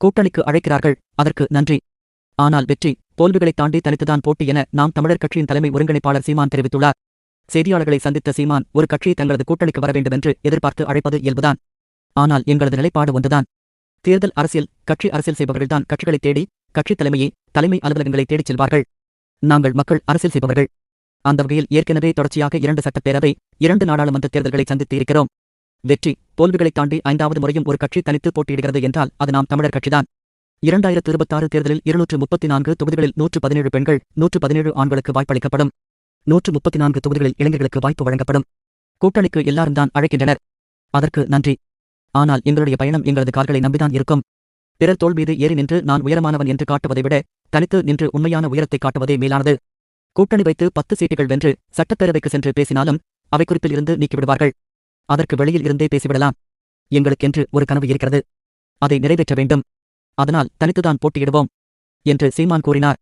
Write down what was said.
கூட்டணிக்கு அழைக்கிறார்கள், அதற்கு நன்றி. ஆனால் வெற்றி, தோல்விகளைத் தாண்டி தனித்துதான் போட்டி என நாம் தமிழர் கட்சியின் தலைமை ஒருங்கிணைப்பாளர் சீமான் தெரிவித்துள்ளார். செய்தியாளர்களை சந்தித்த சீமான், ஒரு கட்சி தங்களது கூட்டணிக்கு வர வேண்டுமென்று எதிர்பார்த்து அழைப்பது இயல்புதான். ஆனால் எங்களது நிலைப்பாடு ஒன்றுதான். தேர்தல் அரசியல், கட்சி அரசியல் செய்பவர்கள்தான் கட்சிகளைத் தேடி, கட்சித் தலைமையை, தலைமை அலுவலகங்களை தேடிச் செல்வார்கள். நாங்கள் மக்கள் அரசியல் செய்பவர்கள். அந்த வகையில் ஏற்கனவே தொடர்ச்சியாக 2 சட்டப்பேரவை, 2 நாடாளுமன்ற தேர்தல்களை சந்தித்து இருக்கிறோம். வெற்றி, தோல்விகளைத் தாண்டி 5வது முறையும் ஒரு கட்சி தனித்து போட்டியிடுகிறது என்றால் அது நாம் தமிழர் கட்சிதான். 2026 தேர்தலில் 234 தொகுதிகளில் 117 பெண்கள், 117 ஆண்களுக்கு வாய்ப்பளிக்கப்படும். 134 தொகுதிகளில் இளைஞர்களுக்கு வாய்ப்பு வழங்கப்படும். கூட்டணிக்கு எல்லாரும் தான் அழைக்கின்றனர். அதற்கு நன்றி. ஆனால் எங்களுடைய பயணம் எங்களது கால்களை நம்பிதான் இருக்கும். பிறர் தோள் மீது ஏறி நின்று நான் உயரமானவன் என்று காட்டுவதை விட தனித்து நின்று உண்மையான உயரத்தை காட்டுவதே மேலானது. கூட்டணி வைத்து 10 சீட்டுகள் வென்று சட்டப்பேரவைக்கு சென்று பேசினாலும் அவை குறிப்பில் இருந்து நீக்கிவிடுவார்கள். அதற்கு வெளியில் இருந்தே பேசிவிடலாம். எங்களுக்கென்று ஒரு கனவு இருக்கிறது. அதை நிறைவேற்ற வேண்டும். அதனால் தனித்துதான் போட்டியிடுவோம் என்று சீமான் கூறினார்.